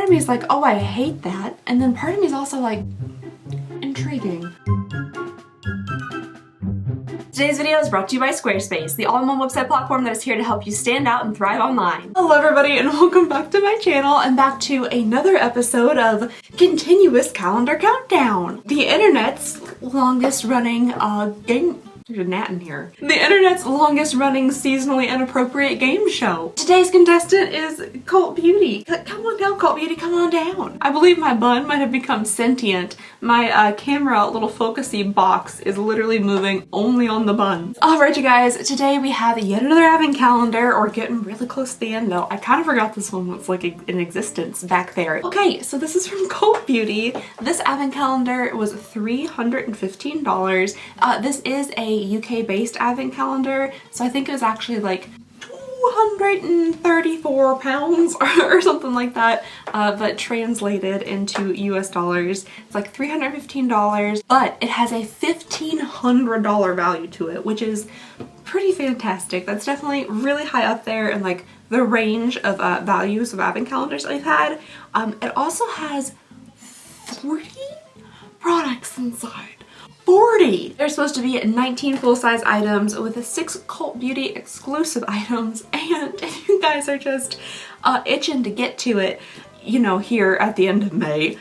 of me is like, oh, I hate that. And then part of me is also like, intriguing. Today's video is brought to you by Squarespace, the all-in-one website platform that is here to help you stand out and thrive online. Hello everybody and welcome back to my channel and back to another episode of Continuous Calendar Countdown. The internet's longest running game... There's a gnat in here. The internet's longest running seasonally inappropriate game show. Today's contestant is Cult Beauty. Come on down, Cult Beauty, come on down. I believe my bun might have become sentient. My camera little focusy box is literally moving only on the bun. Alright you guys, today we have yet another advent calendar, or getting really close to the end though. I kind of forgot this one was like in existence back there. Okay, so this is from Cult Beauty. This advent calendar was $315. This is a UK based advent calendar, so I think it was actually like 234 pounds or something like that, but translated into US dollars it's like $315, but it has a $1,500 value to it, which is pretty fantastic. That's definitely really high up there in like the range of values of advent calendars I've had. It also has 40 products inside. 40! There's supposed to be 19 full-size items with 6 Cult Beauty exclusive items, and if you guys are just itching to get to it, you know, here at the end of May,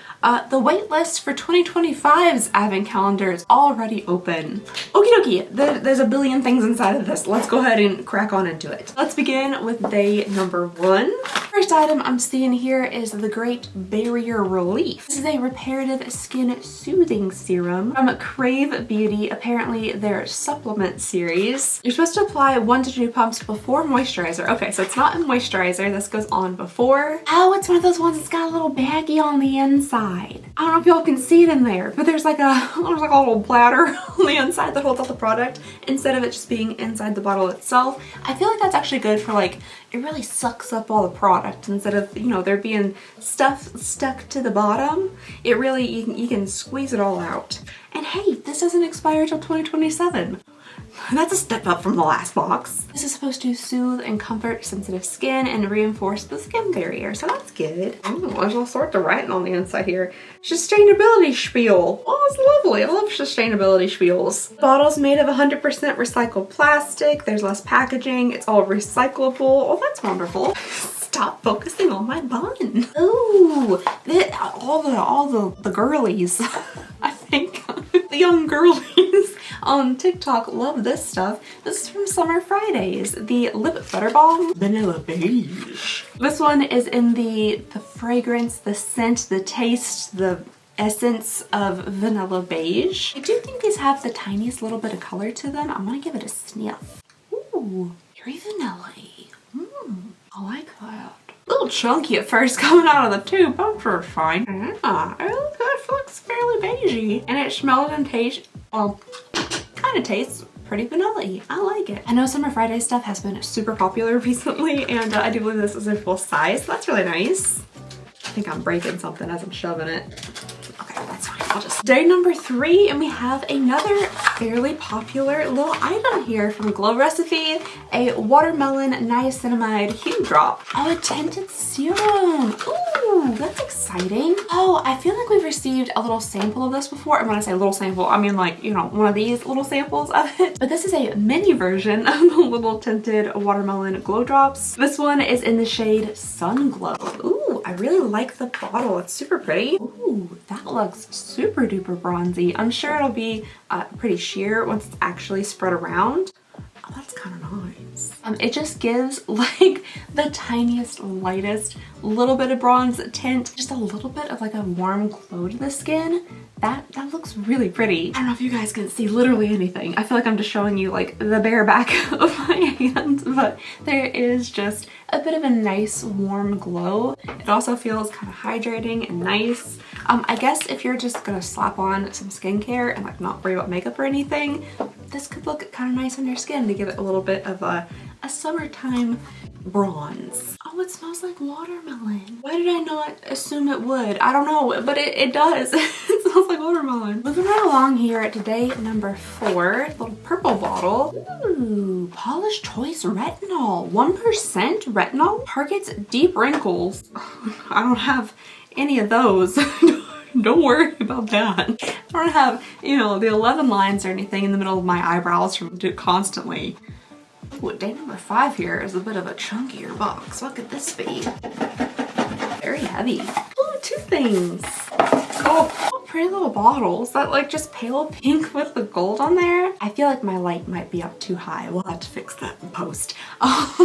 the wait list for 2025's advent calendar is already open. Okie dokie, there's a billion things inside of this. Let's go ahead and crack on into it. Let's begin with day number 1. First item I'm seeing here is the Great Barrier Relief. This is a reparative skin soothing serum from Crave Beauty, apparently their supplement series. You're supposed to apply 1 to 2 pumps before moisturizer. Okay, so it's not a moisturizer, this goes on before. Oh, it's one of those ones that's got a little baggie on the inside. I don't know if y'all can see it in there, but there's like a little bladder on the inside that holds out the product instead of it just being inside the bottle itself. I feel like that's actually good for like, it really sucks up all the product instead of, you know, there being stuff stuck to the bottom. It really, you can squeeze it all out. And hey, this doesn't expire till 2027. That's a step up from the last box. This is supposed to soothe and comfort sensitive skin and reinforce the skin barrier, so that's good. Oh, there's all sorts of writing on the inside here. Sustainability spiel. Oh, it's lovely. I love sustainability spiels. The bottle's made of 100% recycled plastic. There's less packaging. It's all recyclable. Oh, that's wonderful. Stop focusing on my bun. Ooh, all the girlies, I think, the young girlies on TikTok love this stuff. This is from Summer Fridays, the Lip Butter Balm Vanilla Beige. This one is in the fragrance, the scent, the taste, the essence of Vanilla Beige. I do think these have the tiniest little bit of color to them. I'm gonna give it a sniff. Ooh, very vanilla-y. I like that. A little chunky at first coming out of the tube, I'm sure it's fine. It looks fairly beigey. And it smells and tastes, well, kind of tastes pretty vanilla-y. I like it. I know Summer Friday stuff has been super popular recently, and I do believe this is a full size, so that's really nice. I think I'm breaking something as I'm shoving it. Okay, that's fine. I'll just... Day number 3, and we have another fairly popular little item here from Glow Recipe, a watermelon niacinamide hue drop. Oh, a tinted serum. Ooh, that's exciting. Oh, I feel like we've received a little sample of this before. And when I say little sample, I mean like, you know, one of these little samples of it. But this is a mini version of the little tinted watermelon glow drops. This one is in the shade Sun Glow. Ooh, I really like the bottle. It's super pretty. Ooh, that looks super duper bronzy. I'm sure it'll be pretty sheer once it's actually spread around. Oh, that's kind of nice. It just gives like the tiniest, lightest little bit of bronze tint, just a little bit of like a warm glow to the skin. That looks really pretty. I don't know if you guys can see literally anything. I feel like I'm just showing you like the bare back of my hand, but there is just a bit of a nice warm glow. It also feels kind of hydrating and nice. I guess if you're just gonna slap on some skincare and like not worry about makeup or anything, this could look kind of nice on your skin to give it a little bit of a summertime bronze. Oh, Oh, it smells like watermelon. Why did I not assume it would? I don't know, but it does. It smells like watermelon. Moving right along here to day number 4, little purple bottle. Ooh, Polish Choice Retinol. 1% retinol targets deep wrinkles. I don't have any of those. Don't worry about that. I don't have, you know, the 11 lines or anything in the middle of my eyebrows from constantly. Ooh, day number 5 here is a bit of a chunkier box. What could this be? Very heavy. Oh, 2 things. Oh, pretty little bottles. That like just pale pink with the gold on there. I feel like my light might be up too high. We'll have to fix that in post. But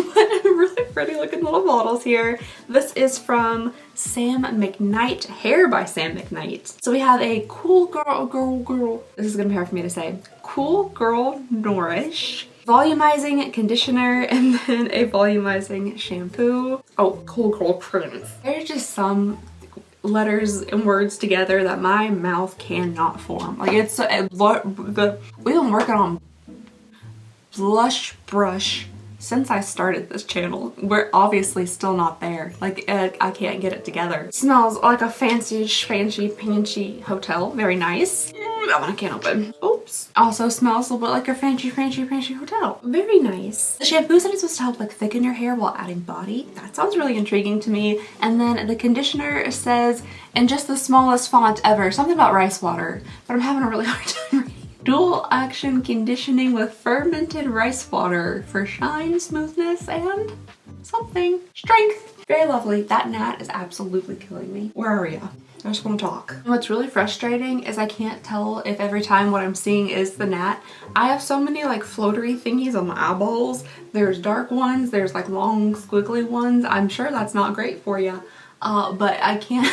really pretty looking little bottles here. This is from Sam McKnight, Hair by Sam McKnight. So we have a Cool Girl. This is gonna be hard for me to say. Cool Girl Nourish volumizing conditioner, and then a volumizing shampoo. Oh, Cool Girl Prince. There's just some letters and words together that my mouth cannot form. Like it's we've been working on blush brush since I started this channel. We're obviously still not there. Like I can't get it together. It smells like a fancy panchy hotel. Very nice. That one I can't open. Oops. Also smells a little bit like a fancy hotel. Very nice. The shampoo said it's supposed to help like thicken your hair while adding body. That sounds really intriguing to me. And then the conditioner says in just the smallest font ever, something about rice water, but I'm having a really hard time reading. Dual action conditioning with fermented rice water for shine, smoothness, and something. Strength. Very lovely. That gnat is absolutely killing me. Where are you? I just want to talk. What's really frustrating is I can't tell if every time what I'm seeing is the gnat. I have so many like floatery thingies on my eyeballs. There's dark ones, there's like long squiggly ones. I'm sure that's not great for you, but I can't.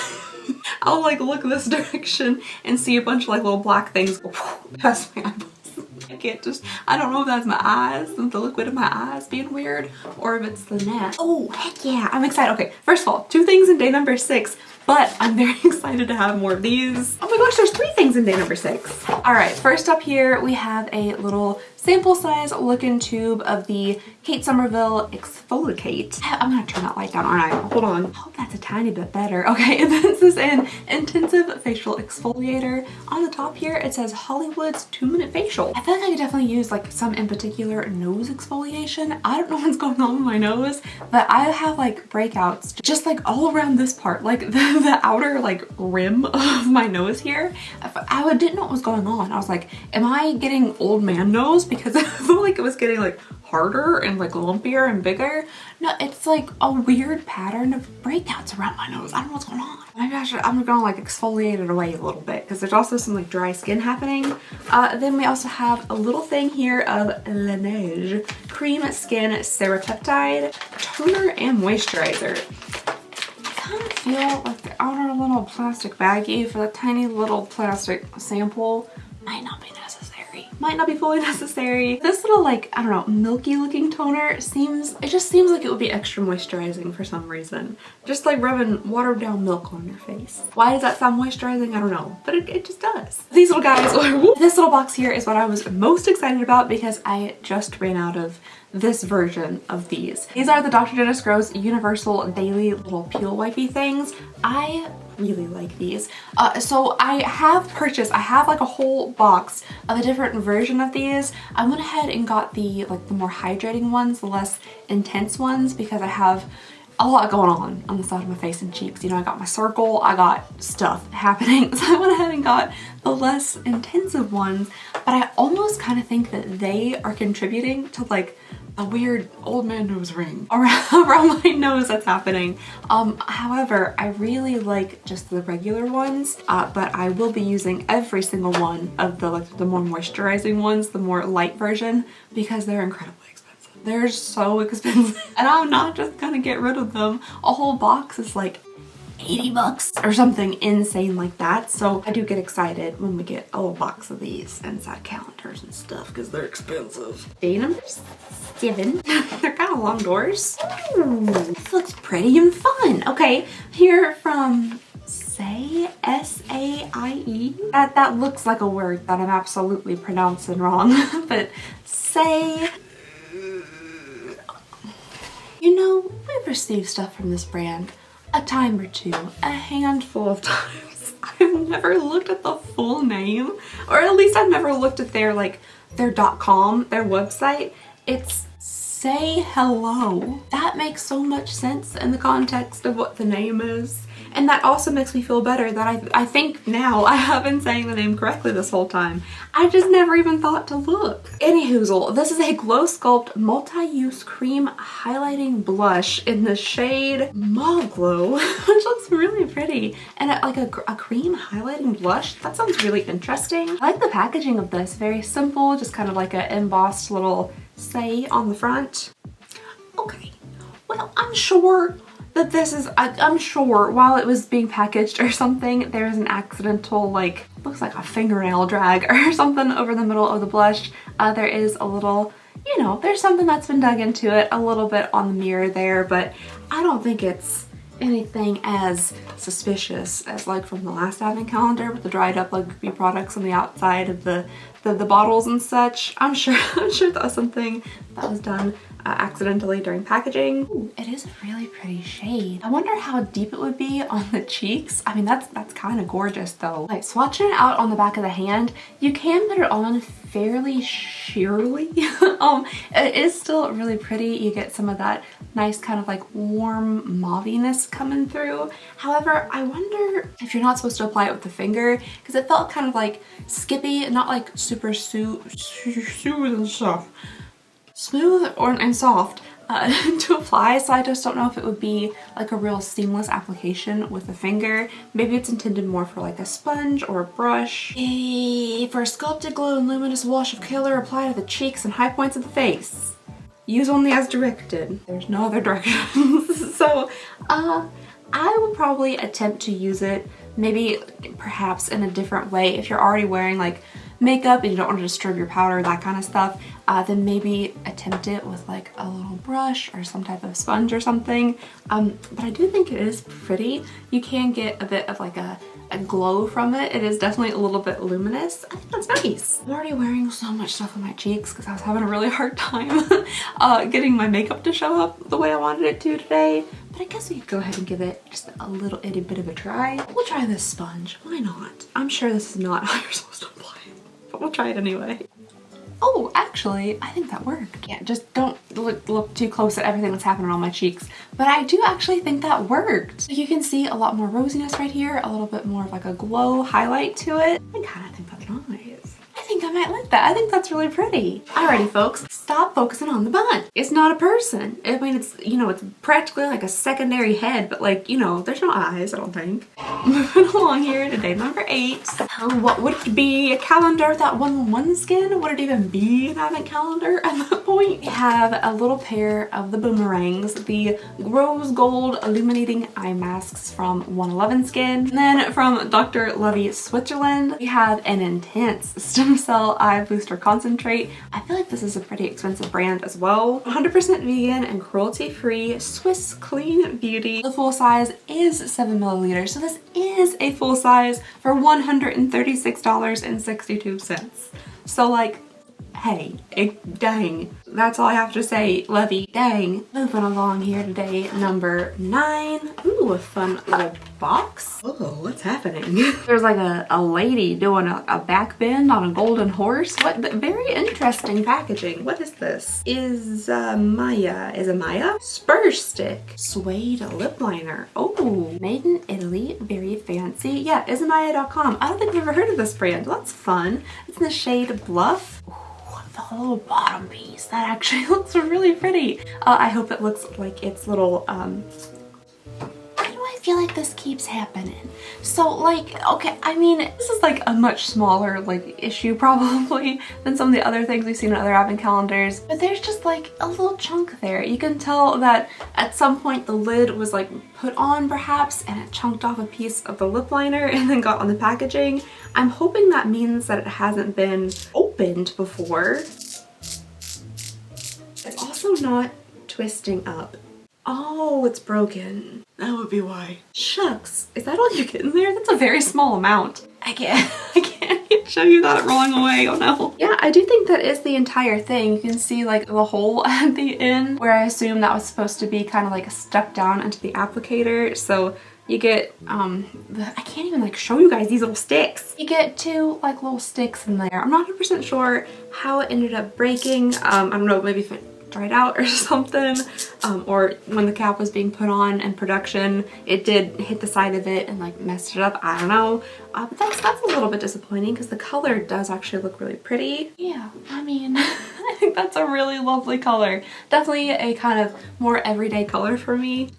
I'll like look this direction and see a bunch of like little black things go past my eyeballs. I don't know if that's my eyes, the liquid in my eyes being weird, or if it's the gnat. Oh, heck yeah, I'm excited. Okay, first of all, 2 things in day number 6, but I'm very excited to have more of these. Oh my gosh, there's 3 things in day number 6. All right, first up here, we have a little sample size looking tube of the Kate Somerville Exfoliate. I'm gonna turn that light down, aren't I? Hold on. I hope that's a tiny bit better. Okay, this is an intensive facial exfoliator. On the top here, it says Hollywood's 2-minute facial. I feel like I could definitely use like some in particular nose exfoliation. I don't know what's going on with my nose, but I have like breakouts just like all around this part, like the outer like rim of my nose here. I didn't know what was going on. I was like, am I getting old man nose? Because I felt like it was getting like harder and like lumpier and bigger. No, it's like a weird pattern of breakouts around my nose. I don't know what's going on. Maybe I'm gonna like exfoliate it away a little bit because there's also some like dry skin happening. Then we also have a little thing here of Laneige Cream Skin Serapeptide Toner and Moisturizer. I kind of feel like the outer little plastic baggie for the tiny little plastic sample might not be necessary. Might not be fully necessary. This little like, I don't know, milky looking toner it just seems like it would be extra moisturizing for some reason. Just like rubbing watered down milk on your face. Why does that sound moisturizing? I don't know, but it just does. These little guys, this little box here is what I was most excited about because I just ran out of this version of these. These are the Dr. Dennis Gross Universal Daily little peel wipey things. I really like these. So I have like a whole box of a different version of these. I went ahead and got the more hydrating ones, the less intense ones, because I have a lot going on the side of my face and cheeks. You know, I got my circle, I got stuff happening. So I went ahead and got the less intensive ones, but I almost kind of think that they are contributing to like a weird old man nose ring around my nose that's happening. However, I really like just the regular ones, but I will be using every single one of the more moisturizing ones, the more light version, because they're incredibly expensive. They're so expensive, and I'm not just gonna get rid of them. A whole box is like 80 bucks or something insane like that. So I do get excited when we get a little box of these inside calendars and stuff because they're expensive. Day number 7. They're kind of long doors. Ooh, this looks pretty and fun. Okay, here from Saie, S-A-I-E. That looks like a word that I'm absolutely pronouncing wrong, but Saie. You know, we've received stuff from this brand a time or two, a handful of times. I've never looked at the full name, or at least I've never looked at their their .com, their website. It's Say Hello. That makes so much sense in the context of what the name is. And that also makes me feel better that I think now I have been saying the name correctly this whole time. I just never even thought to look. Anyhoozle, this is a Glow Sculpt multi-use cream highlighting blush in the shade Mauve Glow, which looks really pretty. And like a cream highlighting blush, that sounds really interesting. I like the packaging of this, very simple, just kind of like an embossed little say on the front. Okay, well, I'm sure that this is, I'm sure while it was being packaged or something, there's an accidental, looks like a fingernail drag or something over the middle of the blush. There is a little, you know, there's something that's been dug into it a little bit on the mirror there, but I don't think it's anything as suspicious as from the last advent calendar with the dried up beauty products on the outside of the bottles and such. I'm sure that was something that was done accidentally during packaging. Ooh, it is a really pretty shade. I wonder how deep it would be on the cheeks. I mean, that's kind of gorgeous though. Swatching it out on the back of the hand, you can put it on fairly sheerly. It is still really pretty. You get some of that nice kind of warm mauviness coming through. However, I wonder if you're not supposed to apply it with the finger, because it felt kind of skippy, not super smooth and soft. Smooth and soft to apply, so I just don't know if it would be a real seamless application with the finger. Maybe it's intended more for a sponge or a brush. Yay! For a sculpted glow and luminous wash of color, apply to the cheeks and high points of the face. Use only as directed. There's no other directions. So I would probably attempt to use it maybe perhaps in a different way. If you're already wearing makeup and you don't want to disturb your powder, that kind of stuff, then maybe attempt it with a little brush or some type of sponge or something. But I do think it is pretty. You can get a bit of a glow from it. It is definitely a little bit luminous. I think that's nice. I'm already wearing so much stuff on my cheeks because I was having a really hard time getting my makeup to show up the way I wanted it to today. But I guess we could go ahead and give it just a little itty bit of a try. We'll try this sponge. Why not? I'm sure this is not how you're supposed to apply it, but we'll try it anyway. Oh, actually, I think that worked. Yeah, just don't look too close at everything that's happening on my cheeks. But I do actually think that worked. So you can see a lot more rosiness right here, a little bit more of a glow highlight to it. I kind of think that's nice. I think I might like that. I think that's really pretty. Alrighty, folks, stop focusing on the bun. It's not a person. I mean, it's, it's practically a secondary head, but there's no eyes, I don't think. Moving along here to day number 8. What would it be? A calendar without one skin? Would it even be an advent calendar at that point? We have a little pair of the boomerangs, the rose gold illuminating eye masks from 111 Skin. And then from Dr. Lovey Switzerland, we have an intense stem cell eye booster concentrate. I feel like this is a pretty expensive brand as well. 100% vegan and cruelty-free Swiss clean beauty. The full size is 7 milliliters, so this is a full size for $136.62. So hey, dang. That's all I have to say, Lovey. Dang. Moving along here today, number 9. Ooh, a fun little box. Oh, what's happening? There's a lady doing a back bend on a golden horse. What? Very interesting packaging. What is this? Is Maya? Spur stick. Suede lip liner. Oh, made in Italy. Very fancy. Yeah, Izamaya.com. I don't think I've ever heard of this brand. That's fun. It's in the shade Bluff. The little bottom piece, that actually looks really pretty. I hope it looks like its little why do I feel like this keeps happening? So okay, I mean, this is a much smaller issue probably than some of the other things we've seen in other advent calendars, but there's just a little chunk there. You can tell that at some point the lid was put on perhaps, and it chunked off a piece of the lip liner and then got on the packaging. I'm hoping that means that it hasn't been opened before. It's also not twisting up. Oh, it's broken. That would be why. Shucks, is that all you get in there? That's a very small amount. I can't show you that wrong away. Oh no. Yeah, I do think that is the entire thing. You can see like the hole at the end where I assume that was supposed to be kind of like stuck down into the applicator. So you get, I can't even like show you guys these little sticks. You get two like little sticks in there. I'm not 100% sure how it ended up breaking. I don't know, maybe if it dried out or something, or when the cap was being put on in production, it did hit the side of it and like messed it up. I don't know, but that's a little bit disappointing because the color does actually look really pretty. Yeah, I mean, I think that's a really lovely color. Definitely a kind of more everyday color for me.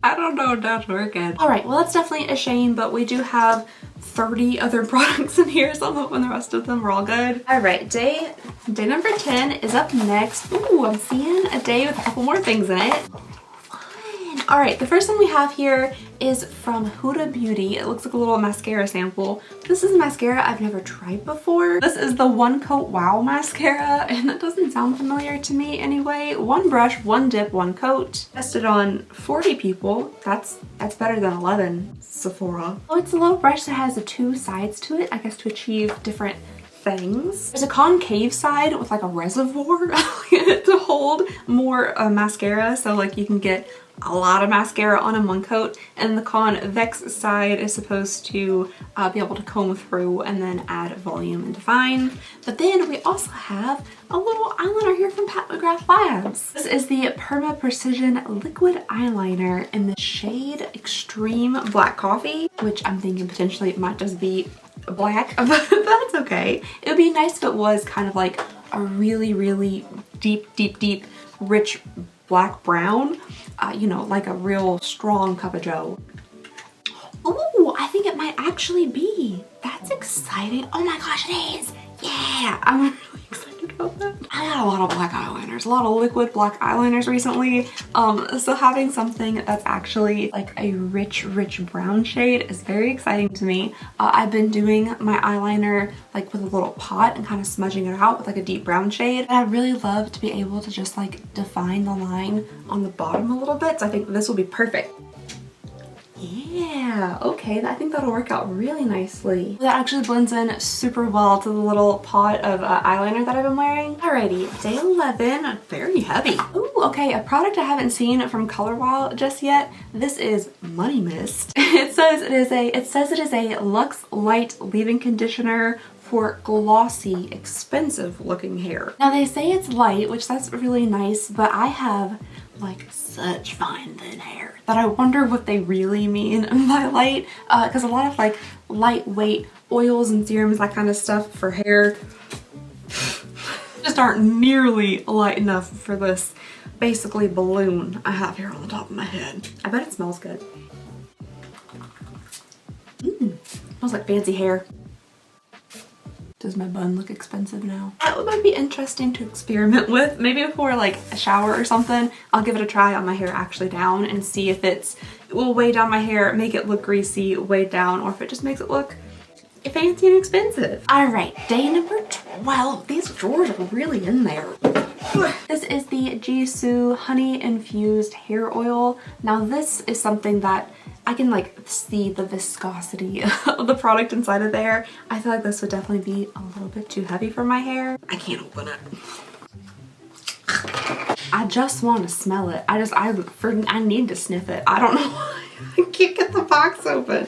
I don't know if that's working. All right, well that's definitely a shame, but we do have 30 other products in here, so I'm hoping the rest of them are all good. All right, day number 10 is up next. Ooh, I'm seeing a day with a couple more things in it. All right, the first one we have here is from Huda Beauty. It looks like a little mascara sample. This is a mascara I've never tried before. This is the One Coat Wow mascara, and that doesn't sound familiar to me anyway. One brush, one dip, one coat. Tested on 40 people. That's better than 11, Sephora. Oh, it's a little brush that has the two sides to it, I guess to achieve different things. There's a concave side with like a reservoir to hold more mascara, so like you can get a lot of mascara on in one coat, and the convex side is supposed to be able to comb through and then add volume and define. But then we also have a little eyeliner here from Pat McGrath Labs. This is the Perma Precision Liquid Eyeliner in the shade Extreme Black Coffee, which I'm thinking potentially it might just be black, but that's okay. It would be nice if it was kind of like a really, really deep, rich black brown, you know, like a real strong cup of joe. Oh, I think it might actually be. That's exciting. Oh my gosh, it is. Yeah, I'm really excited about that. I got a lot of black eyeliners, a lot of liquid black eyeliners recently. So having something that's actually like a rich brown shade is very exciting to me. I've been doing my eyeliner like with a little pot and kind of smudging it out with like a deep brown shade. And I'd really love to be able to just like define the line on the bottom a little bit. So I think this will be perfect. Yeah, okay, I think that'll work out really nicely. That actually blends in super well to the little pot of eyeliner that I've been wearing. Alrighty, day 11, very heavy. Ooh, okay, a product I haven't seen from Color Wow just yet. This is Money Mist. It says it is a Luxe Light Leave-In Conditioner for glossy, expensive looking hair. Now they say it's light, which that's really nice, but I have like such fine thin hair that I wonder what they really mean by light, because a lot of like lightweight oils and serums, that kind of stuff for hair just aren't nearly light enough for this basically balloon I have here on the top of my head. I bet it smells good. Smells like fancy hair. Does my bun look expensive now? That might be interesting to experiment with. Maybe before like a shower or something, I'll give it a try on my hair actually down and see if it will weigh down my hair, make it look greasy, weigh down, or if it just makes it look fancy and expensive. All right, day number 12. These drawers are really in there. This is the Jisoo Honey Infused Hair Oil. Now this is something that I can like see the viscosity of the product inside of there. I feel like this would definitely be a little bit too heavy for my hair. I can't open it. I just want to smell it. I need to sniff it. I don't know why. I can't get the box open.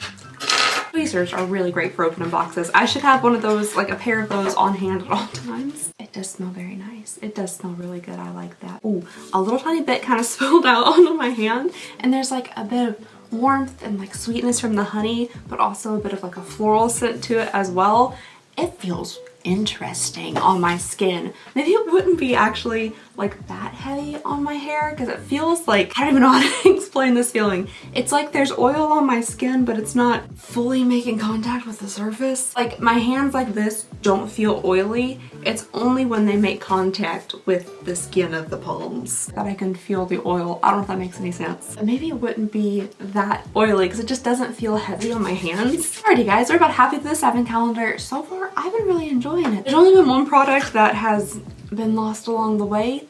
Tweezers are really great for opening boxes. I should have one of those, like a pair of those on hand at all times. It does smell very nice. It does smell really good. I like that. Ooh, a little tiny bit kind of spilled out onto my hand, and there's like a bit of warmth and like sweetness from the honey, but also a bit of like a floral scent to it as well. It feels interesting on my skin. Maybe it wouldn't be actually like that heavy on my hair, because it feels like, I don't even know how to explain this feeling. It's like there's oil on my skin, but it's not fully making contact with the surface. Like my hands like this don't feel oily. It's only when they make contact with the skin of the palms that I can feel the oil. I don't know if that makes any sense. But maybe it wouldn't be that oily because it just doesn't feel heavy on my hands. Alrighty guys, we're about halfway through this advent calendar. So far, I've been really enjoying it. There's only been one product that has been lost along the way.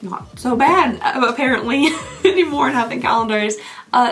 not so bad apparently anymore in advent calendars.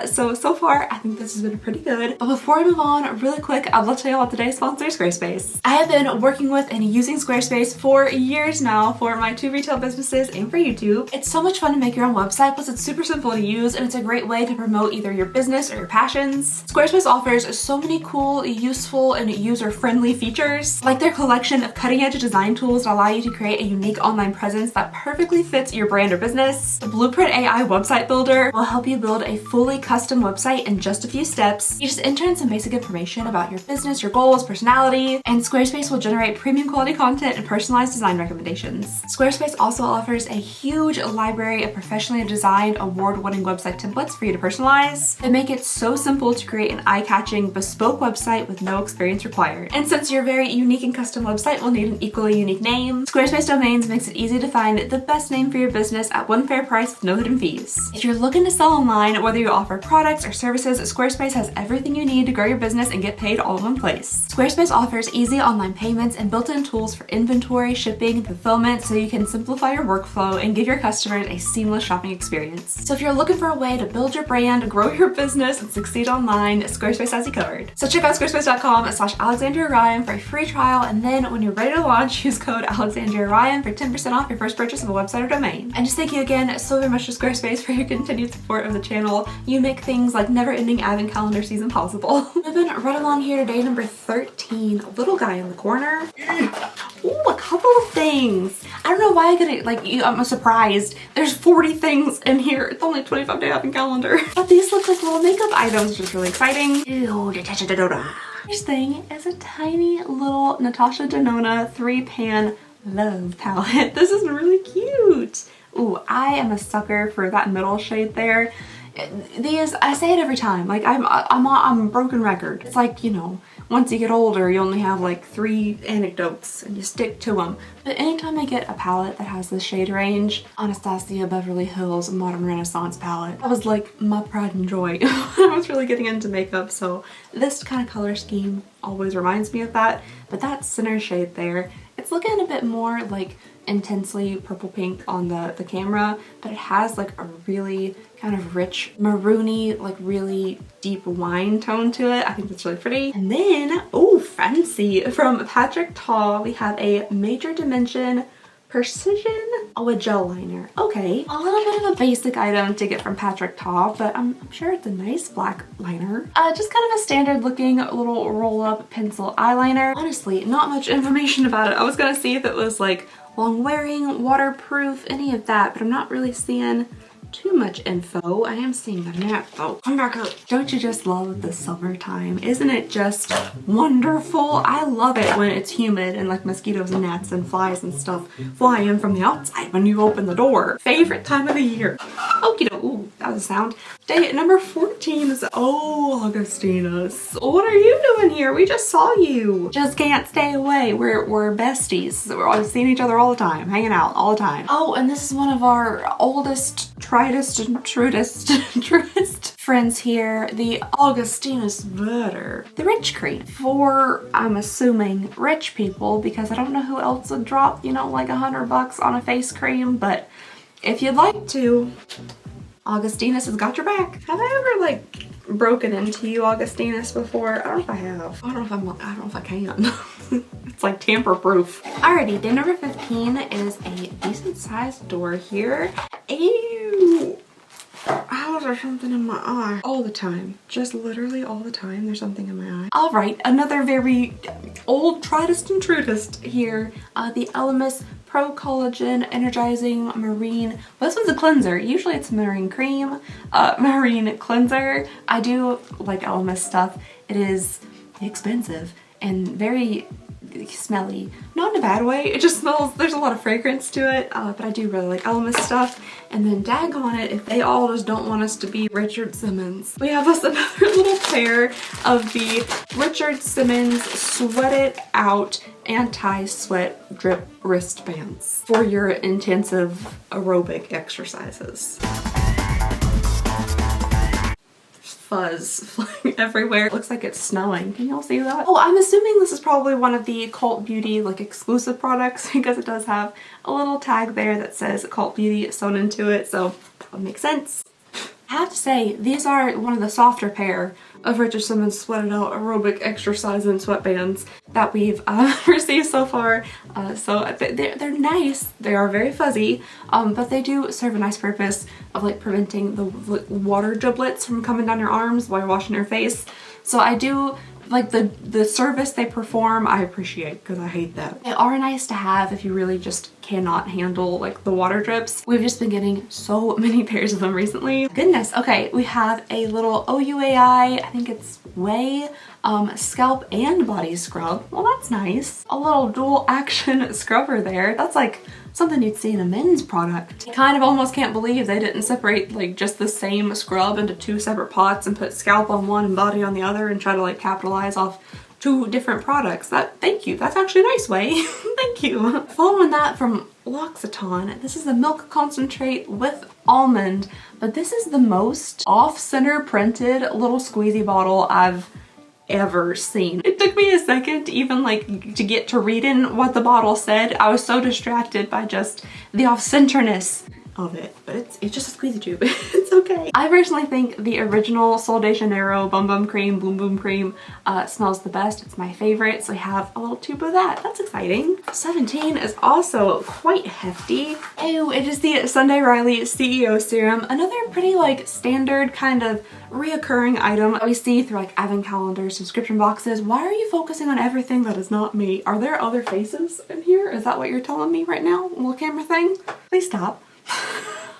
So far I think this has been pretty good. But before I move on, really quick, I'd love to tell you about today's sponsor, Squarespace. I have been working with and using Squarespace for years now for my 2 retail businesses and for YouTube. It's so much fun to make your own website, plus it's super simple to use and it's a great way to promote either your business or your passions. Squarespace offers so many cool, useful, and user-friendly features, like their collection of cutting-edge design tools that allow you to create a unique online presence that perfectly fits your brand or business. The Blueprint AI website builder will help you build a fully custom website in just a few steps. You just enter in some basic information about your business, your goals, personality, and Squarespace will generate premium quality content and personalized design recommendations. Squarespace also offers a huge library of professionally designed, award-winning website templates for you to personalize. They make it so simple to create an eye-catching, bespoke website with no experience required. And since your very unique and custom website will need an equally unique name, Squarespace Domains makes it easy to find the best name for your business at one fair price with no hidden fees. If you're looking to sell online, whether you offer products or services, Squarespace has everything you need to grow your business and get paid all in one place. Squarespace offers easy online payments and built-in tools for inventory, shipping, and fulfillment, so you can simplify your workflow and give your customers a seamless shopping experience. So if you're looking for a way to build your brand, grow your business, and succeed online, Squarespace has you covered. So check out squarespace.com/AlexandriaRyan for a free trial, and then when you're ready to launch, use code AlexandriaRyan for 10% off your first purchase of a website or domain. And just thank you again so very much to Squarespace for your continued support of the channel. You make things like never-ending advent calendar season possible. Moving right along here to day number 13. Little guy in the corner. Ooh, a couple of things. I don't know why I get it, like, I'm surprised. There's 40 things in here. It's only a 25-day advent calendar. But these look like little makeup items, which is really exciting. Ew, First thing is a tiny little Natasha Denona 3-pan love palette. This is really cute. Ooh, I am a sucker for that middle shade there. These, I say it every time, like I'm a broken record. It's like, you know, once you get older, you only have like 3 anecdotes and you stick to them. But anytime I get a palette that has this shade range, Anastasia Beverly Hills Modern Renaissance palette, that was like my pride and joy when I was really getting into makeup. So this kind of color scheme always reminds me of that. But that center shade there, it's looking a bit more like intensely purple pink on the camera, but it has like a really kind of rich maroony, like really deep wine tone to it. I think that's really pretty. And then, oh, fancy, from Patrick Ta, we have a Major Dimension Precision, oh, a gel liner. Okay, a little bit of a basic item to get from Patrick Ta, but I'm sure it's a nice black liner. Just kind of a standard looking little roll-up pencil eyeliner. Honestly, not much information about it. I was gonna see if it was like long wearing, waterproof, any of that, but I'm not really seeing too much info. I am seeing the net though. Come back here. Don't you just love the summertime? Isn't it just wonderful? I love it when it's humid and like mosquitoes and gnats and flies and stuff fly in from the outside when you open the door. Favorite time of the year. Okie doke. Ooh, that was a sound. Day number 14 is, oh, Augustinus. What are you doing here? We just saw you. Just can't stay away. We're besties. We're always seeing each other all the time, hanging out all the time. Oh, and this is one of our oldest, tritest, and truest friends here, the Augustinus Butter. The Rich Cream. For, I'm assuming, rich people, because I don't know who else would drop, you know, like $100 on a face cream, but if you'd like to, Augustinus has got your back. Have I ever like broken into you, Augustinus, before? I don't know if I have. I don't know if I can. It's like tamper proof. Alrighty, day number 15 is a decent sized door here. Ew. How is there something in my eye? All the time. Just literally all the time there's something in my eye. Alright, another very old tritest and trutest here. The Elemis Pro Collagen Energizing Marine. Well, this one's a cleanser. Usually it's marine cream, marine cleanser. I do like Elemis stuff. It is expensive and very smelly. Not in a bad way. It just smells, there's a lot of fragrance to it, but I do really like Elemis stuff. And then daggone it, if they all just don't want us to be Richard Simmons, we have us another little pair of the Richard Simmons Sweat It Out anti-sweat drip wristbands for your intensive aerobic exercises. fuzz flying everywhere. It looks like it's snowing. Can y'all see that? Oh, I'm assuming this is probably one of the Cult Beauty like exclusive products because it does have a little tag there that says Cult Beauty sewn into it, so that would make sense. I have to say, these are one of the softer pair of Richard Simmons sweated out aerobic exercising sweatbands that we've received so far. So they're nice. They are very fuzzy, but they do serve a nice purpose of like preventing the water driblets from coming down your arms while you're washing your face. So I do like the service they perform. I appreciate because I hate that. They are nice to have if you really just cannot handle like the water drips. We've just been getting so many pairs of them recently. Goodness. Okay, we have a little OUAI, I think it's Way, scalp and body scrub. Well, that's nice. A little dual action scrubber there. That's like something you'd see in a men's product. I kind of almost can't believe they didn't separate like just the same scrub into 2 separate pots and put scalp on one and body on the other and try to like capitalize off 2 different products. Thank you. That's actually a nice way. Thank you. Following that from L'Occitane, this is a milk concentrate with almond, but this is the most off-center printed little squeezy bottle I've ever seen. It took me a second to even like to get to reading what the bottle said. I was so distracted by just the off-centerness of it, but it's just a squeezy tube. It's okay. I personally think the original Sol de Janeiro Bum Bum Cream, Boom Boom Cream smells the best. It's my favorite, so I have a little tube of that. That's exciting. 17 is also quite hefty. Ew, it is the Sunday Riley CEO Serum. Another pretty like standard kind of reoccurring item that we see through like advent calendars, subscription boxes. Why are you focusing on everything that is not me? Are there other faces in here? Is that what you're telling me right now? Little camera thing? Please stop.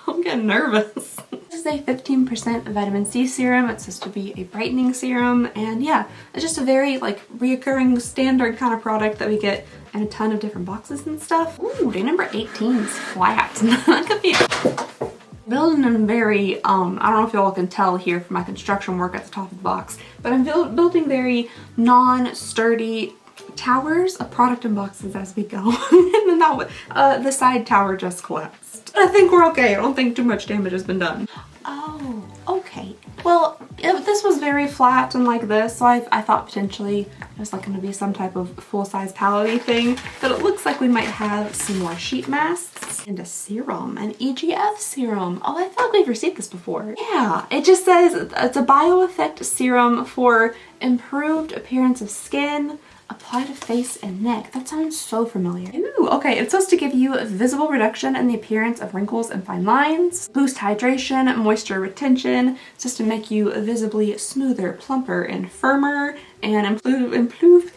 I'm getting nervous. This is a 15% vitamin C serum. It's supposed to be a brightening serum, and yeah, it's just a very like reoccurring standard kind of product that we get in a ton of different boxes and stuff. Ooh, day number 18 is flat. That could be building in very, I don't know if y'all can tell here from my construction work at the top of the box, but I'm building very non-sturdy towers of product in boxes as we go. And then the side tower just collapsed. I think we're okay. I don't think too much damage has been done. Oh, okay. Well, this was very flat and like this, so I thought potentially it was like going to be some type of full-size palette-y thing, but it looks like we might have some more sheet masks and a serum, an EGF serum. Oh, I feel like we've received this before. Yeah, it just says it's a bio-effect serum for improved appearance of skin, apply to face and neck. That sounds so familiar. Ooh, okay, it's supposed to give you a visible reduction in the appearance of wrinkles and fine lines, boost hydration, moisture retention, just to make you visibly smoother, plumper, and firmer, and improves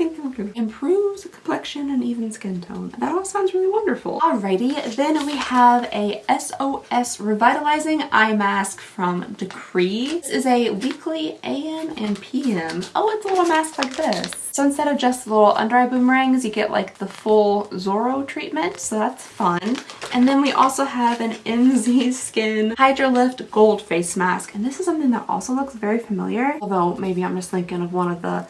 complexion and even skin tone. That all sounds really wonderful. Alrighty, then we have a SOS Revitalizing Eye Mask from Decree. This is a weekly AM and PM. Oh, it's a little mask like this. So instead of just little under eye boomerangs, you get like the full Zorro treatment, so that's fun. And then we also have an MZ Skin Hydro Lift Gold Face Mask, and this is something that also looks very familiar, although maybe I'm just thinking of one of the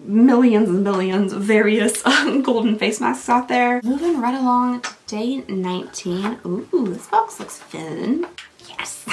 millions and millions of various golden face masks out there. Moving right along to day 19. Ooh, this box looks fun. Yes.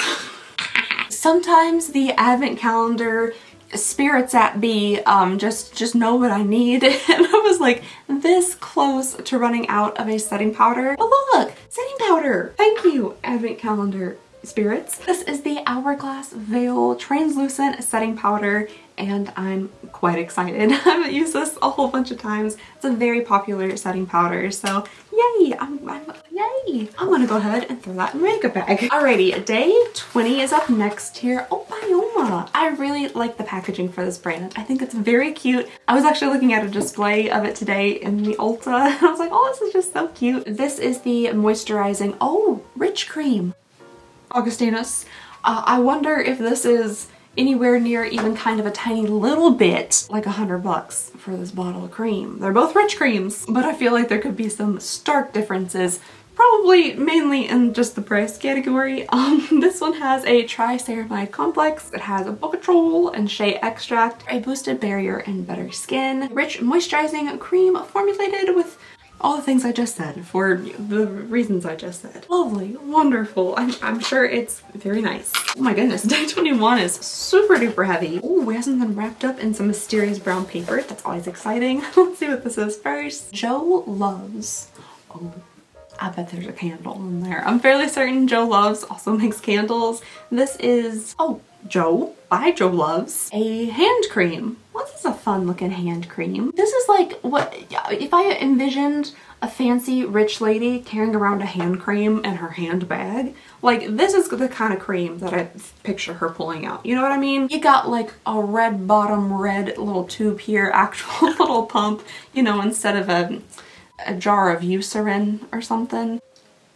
Sometimes the advent calendar spirits at me just know what I need, and I was like this close to running out of a setting powder. Oh look, setting powder. Thank you, advent calendar spirits. This is the Hourglass Veil Translucent Setting Powder, and I'm quite excited. I've used this a whole bunch of times. It's a very popular setting powder, so yay! Yay! I'm gonna go ahead and throw that in my makeup bag. Alrighty, day 20 is up next here. Oh, Bioma! I really like the packaging for this brand. I think it's very cute. I was actually looking at a display of it today in the Ulta, and I was like, oh, this is just so cute. This is the moisturizing, rich cream. Augustinus. I wonder if this is anywhere near even kind of a tiny little bit like $100 for this bottle of cream. They're both rich creams, but I feel like there could be some stark differences, probably mainly in just the price category. This one has a triceramide complex. It has a bocatrol and shea extract, a boosted barrier and better skin, rich moisturizing cream formulated with all the things I just said for the reasons I just said. Lovely, wonderful. I'm sure it's very nice. Oh my goodness, day 21 is super duper heavy. Oh, it hasn't been wrapped up in some mysterious brown paper. That's always exciting. Let's see what this is first. Joe Loves. Oh, I bet there's a candle in there. I'm fairly certain Joe Loves also makes candles. This is, oh, Joe by Joe Loves, a hand cream. Well, this is a fun looking hand cream. This is like what, if I envisioned a fancy rich lady carrying around a hand cream in her handbag, like this is the kind of cream that I picture her pulling out. You know what I mean? You got like a red bottom, red little tube here, actual little pump, you know, instead of a jar of Eucerin or something.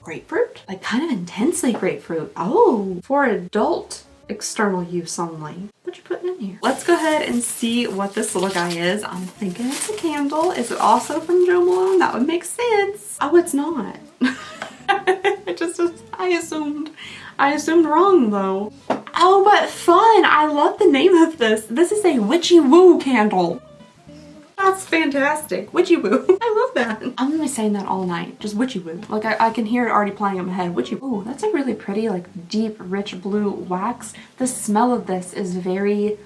Grapefruit? Like kind of intensely grapefruit. Oh, for adult external use only. What you putting in here? Let's go ahead and see what this little guy is. I'm thinking it's a candle. Is it also from Jo Malone? That would make sense. Oh, it's not. I assumed wrong though. Oh, but fun. I love the name of this. This is a witchy woo candle. That's fantastic. Witchy woo. I love that. I'm gonna be saying that all night. Just witchy woo. Like I can hear it already playing in my head. Witchy woo. That's a really pretty, like deep, rich blue wax. The smell of this is very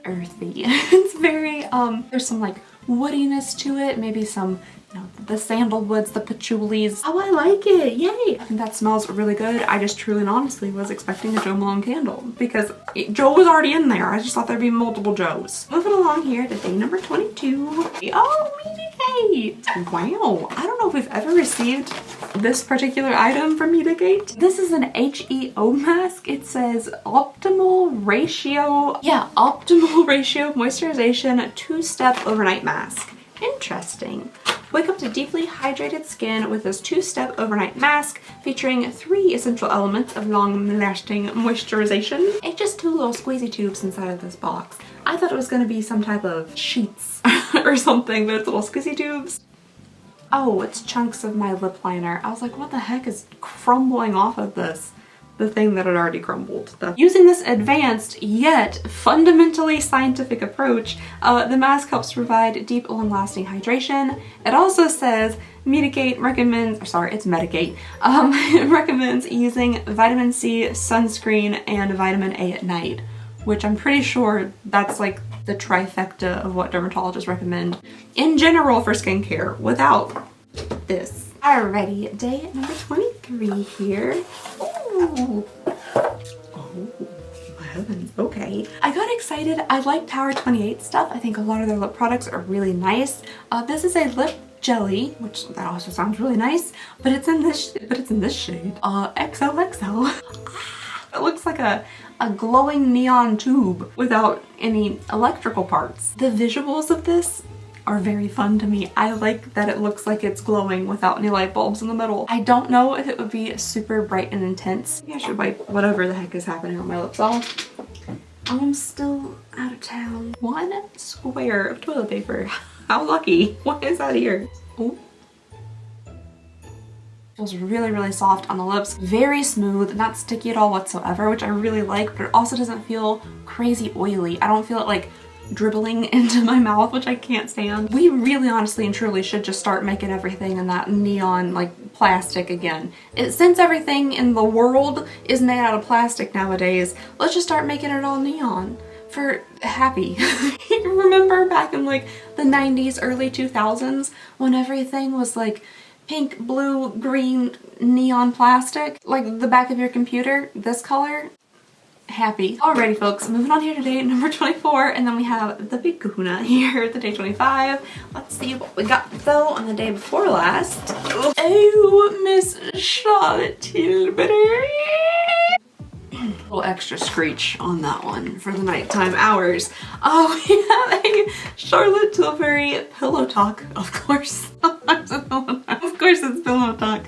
earthy. It's very, there's some like woodiness to it. Maybe some, you know, the sandalwoods, the patchoulis. Oh, I like it. Yay. I think that smells really good. I just truly and honestly was expecting a Jo Malone candle because Joe was already in there. I just thought there'd be multiple Joes. Moving along here to day number 22. Oh, Medicate. Wow. I don't know if we've ever received this particular item from Medicate. This is an HEO mask. It says optimal ratio. Yeah, optimal ratio moisturization 2-step overnight mask. Interesting. Wake up to deeply hydrated skin with this 2-step overnight mask featuring 3 essential elements of long-lasting moisturization. It's just 2 little squeezy tubes inside of this box. I thought it was going to be some type of sheets or something, but it's little squeezy tubes. Oh, it's chunks of my lip liner. I was like, what the heck is crumbling off of this? The thing that had already crumbled. Using this advanced yet fundamentally scientific approach, the mask helps provide deep, long-lasting hydration. It also says Medicate recommends, or sorry, it's Medicate, it recommends using vitamin C, sunscreen, and vitamin A at night, which I'm pretty sure that's like the trifecta of what dermatologists recommend in general for skincare without this. Alrighty, day number 23 here. Ooh. Oh, my heavens. Okay. I got excited. I like Tower 28 stuff. I think a lot of their lip products are really nice. This is a lip jelly, which that also sounds really nice, but it's in this shade. XOXO. It looks like a glowing neon tube without any electrical parts. The visuals of this are very fun to me. I like that it looks like it's glowing without any light bulbs in the middle. I don't know if it would be super bright and intense. Maybe I should wipe whatever the heck is happening on my lips off. I'm still out of town. 1 square of toilet paper. How lucky. What is that here? Oh. Feels really, really soft on the lips. Very smooth, not sticky at all whatsoever, which I really like, but it also doesn't feel crazy oily. I don't feel it like dribbling into my mouth, which I can't stand. We really honestly and truly should just start making everything in that neon like plastic again. Since everything in the world is made out of plastic nowadays, let's just start making it all neon for happy. Remember back in like the 90s, early 2000s when everything was like pink, blue, green, neon plastic? Like the back of your computer, this color? Happy. Alrighty folks, moving on here to day number 24, and then we have the big kahuna here, the day 25. Let's see what we got though on the day before last. Oh, Miss Charlotte Tilbury. A little extra screech on that one for the nighttime hours. Oh, we have a Charlotte Tilbury Pillow Talk, of course. Of course it's Pillow Talk.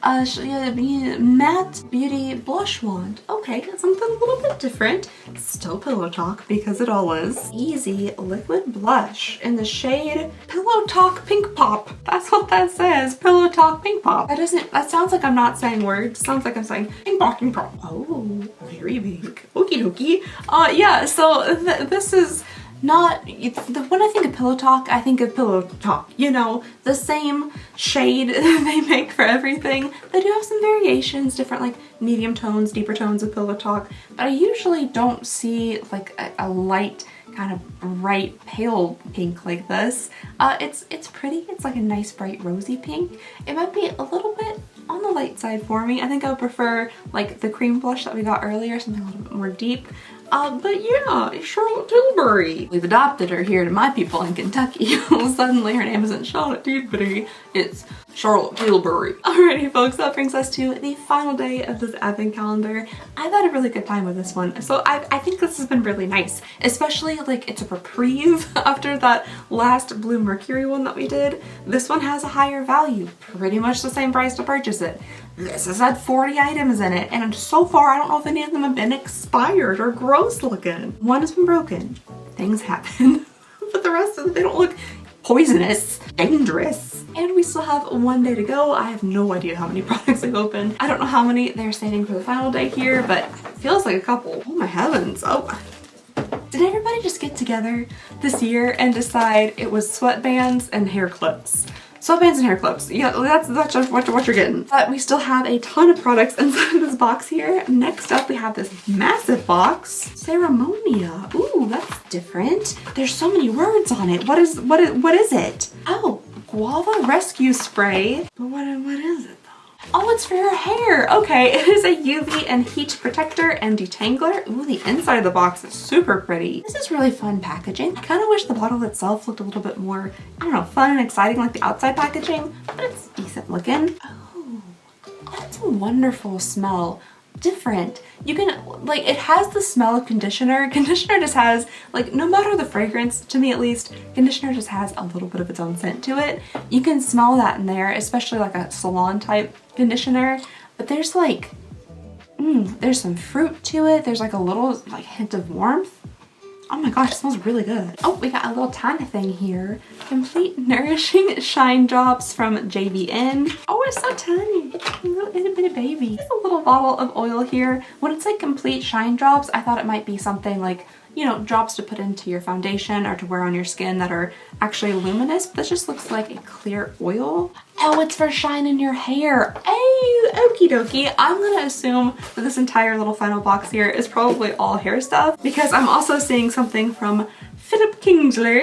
Matte Beauty Blush Wand. Okay, something a little bit different. Still Pillow Talk because it all is. Easy Liquid Blush in the shade Pillow Talk Pink Pop. That's what that says. Pillow Talk Pink Pop. That sounds like I'm not saying words. Sounds like I'm saying pink pop, pink pop. Oh, very big. Okie dokie. Yeah, so this is not, when I think of Pillow Talk, I think of Pillow Talk, you know, the same shade they make for everything. They do have some variations, different like medium tones, deeper tones of Pillow Talk, but I usually don't see like a light kind of bright pale pink like this. It's pretty. It's like a nice bright rosy pink. It might be a little bit on the light side for me. I think I would prefer like the cream blush that we got earlier, something a little bit more deep. But yeah, Charlotte Tilbury. We've adopted her here to my people in Kentucky. Suddenly her name isn't Charlotte Tilbury, it's Charlotte Tilbury. Alrighty folks, that brings us to the final day of this advent calendar. I've had a really good time with this one. So I think this has been really nice, especially like it's a reprieve after that last Blue Mercury one that we did. This one has a higher value, pretty much the same price to purchase it. This has had 40 items in it, and so far I don't know if any of them have been expired or gross looking. One has been broken. Things happen. But the rest of them, they don't look poisonous, dangerous. And we still have one day to go. I have no idea how many products I've opened. I don't know how many they're standing for the final day here, but it feels like a couple. Oh my heavens. Oh. Did everybody just get together this year and decide it was sweatbands and hair clips? Sweatbands and hair clips. Yeah, that's just what you're getting. But we still have a ton of products inside this box here. Next up, we have this massive box. Ceremonia. Ooh, that's different. There's so many words on it. What is it? Oh, guava rescue spray. But what is it? Oh, it's for your hair. Okay, it is a UV and heat protector and detangler. Ooh, the inside of the box is super pretty. This is really fun packaging. I kind of wish the bottle itself looked a little bit more, I don't know, fun and exciting like the outside packaging, but it's decent looking. Oh, that's a wonderful smell. Different. You can, like, it has the smell of conditioner. Conditioner just has, like, no matter the fragrance, to me at least, conditioner just has a little bit of its own scent to it. You can smell that in there, especially like a salon type conditioner, but there's like, there's some fruit to it. There's like a little like hint of warmth. Oh my gosh, it smells really good. Oh, we got a little tiny thing here. Complete Nourishing Shine Drops from JVN. Oh, it's so tiny. A little itty bitty baby. There's a little bottle of oil here. When it's like Complete Shine Drops, I thought it might be something like, you know, drops to put into your foundation or to wear on your skin that are actually luminous, but this just looks like a clear oil. Oh, it's for shine in your hair. Hey, okie dokie. I'm gonna assume that this entire little final box here is probably all hair stuff, because I'm also seeing something from Philip Kingsley,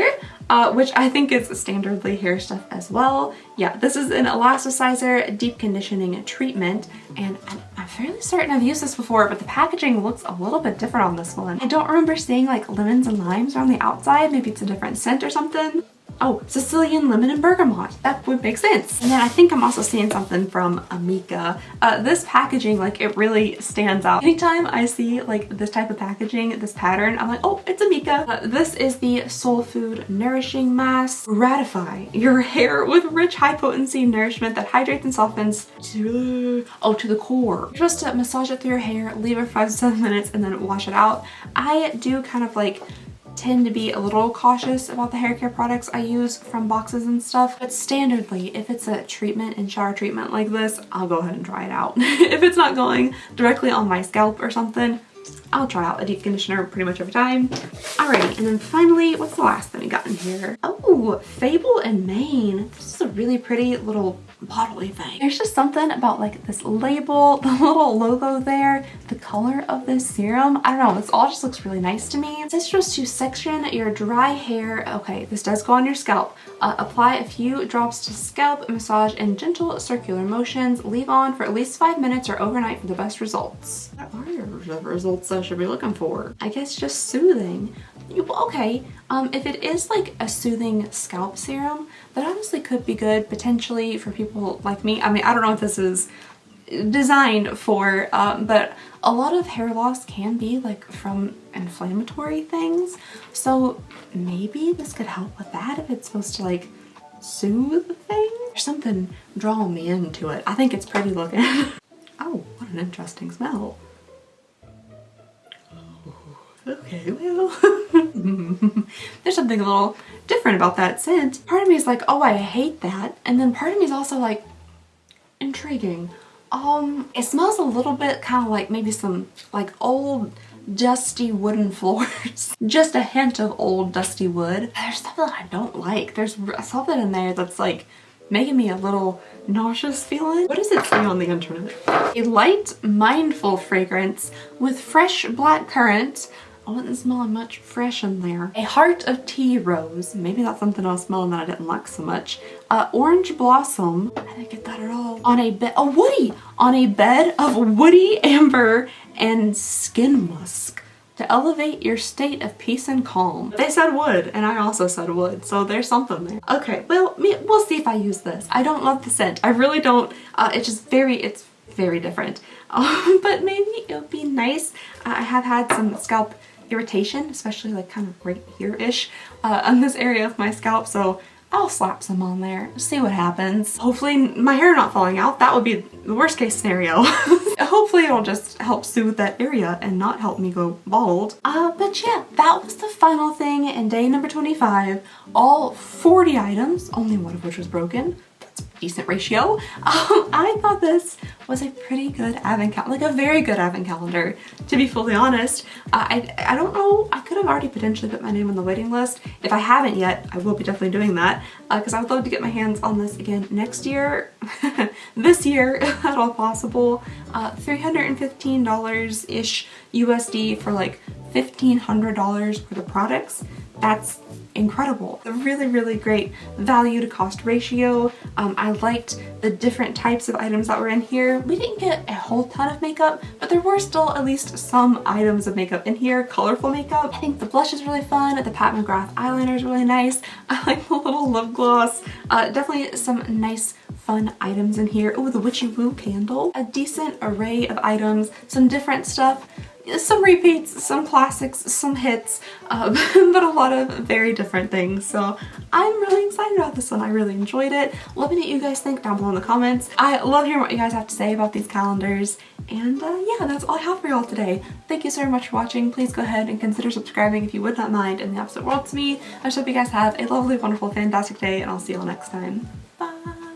which I think is standardly hair stuff as well. Yeah, this is an elasticizer deep conditioning treatment, and I'm fairly certain I've used this before, but the packaging looks a little bit different on this one. I don't remember seeing like lemons and limes on the outside. Maybe it's a different scent or something. Oh, Sicilian lemon and bergamot. That would make sense. And then I think I'm also seeing something from Amika. This packaging, like, it really stands out. Anytime I see like this type of packaging, this pattern, I'm like, oh, it's Amika. This is the Soul Food Nourishing Mask. Ratify your hair with rich, high potency nourishment that hydrates and softens to the core. You're supposed to massage it through your hair, leave it for 5 to 7 minutes, and then wash it out. I do kind of like tend to be a little cautious about the hair care products I use from boxes and stuff, but standardly, if it's a treatment and shower treatment like this, I'll go ahead and try it out. If it's not going directly on my scalp or something, I'll try out a deep conditioner pretty much every time. Alrighty, and then finally, what's the last thing we got in here? Oh, Fable and Mane. This is a really pretty little bottle-y thing. There's just something about like this label, the little logo there, the color of this serum. I don't know, this all just looks really nice to me. This is just to section your dry hair. Okay, this does go on your scalp. Apply a few drops to scalp, massage in gentle circular motions, leave on for at least 5 minutes or overnight for the best results. What are the results I should be looking for? I guess just soothing. Okay, if it is like a soothing scalp serum, that honestly could be good potentially for people like me. I mean, I don't know if this is designed for, but a lot of hair loss can be like from inflammatory things. So maybe this could help with that if it's supposed to like soothe things. There's something drawing me into it. I think it's pretty looking. Oh, what an interesting smell. Okay, well, there's something a little different about that scent. Part of me is like, oh, I hate that. And then part of me is also like, intriguing. It smells a little bit kind of like maybe some like old dusty wooden floors. Just a hint of old dusty wood. There's stuff that I don't like. There's something in there that's like making me a little nauseous feeling. What does it say on the internet? A light, mindful fragrance with fresh black currant. I wasn't smelling much fresh in there. A heart of tea rose. Maybe that's something I was smelling that I didn't like so much. Orange blossom. I didn't get that at all. On a bed, woody! On a bed of woody amber and skin musk to elevate your state of peace and calm. They said wood, and I also said wood, so there's something there. Okay, well, we'll see if I use this. I don't love the scent. I really don't. It's very different. But maybe it'll be nice. I have had some scalp irritation, especially like kind of right here-ish on this area of my scalp, so I'll slap some on there, see what happens. Hopefully my hair not falling out. That would be the worst case scenario. Hopefully it'll just help soothe that area and not help me go bald. But yeah, that was the final thing in day number 25. All 40 items, only one of which was broken. That's a decent ratio. I thought this was a pretty good advent calendar, like a very good advent calendar, to be fully honest. I don't know, I could have already potentially put my name on the waiting list. If I haven't yet, I will be definitely doing that, because I would love to get my hands on this again next year, this year, if at all possible. $315-ish USD for like $1,500 for the products. That's incredible. A really great value to cost ratio. I liked the different types of items that were in here. We didn't get a whole ton of makeup, but there were still at least some items of makeup in here, colorful makeup. I think the blush is really fun. The Pat McGrath eyeliner is really nice. I like the little lip gloss. Definitely some nice fun items in here. Oh, the Witchy Woo candle. A decent array of items, some different stuff. Some repeats, some classics, some hits, but a lot of very different things. So I'm really excited about this one. I really enjoyed it. Let me know what you guys think down below in the comments. I love hearing what you guys have to say about these calendars. And yeah, that's all I have for y'all today. Thank you so much for watching. Please go ahead and consider subscribing if you would not mind. And the absolute world to me. I just hope you guys have a lovely, wonderful, fantastic day, and I'll see y'all next time. Bye!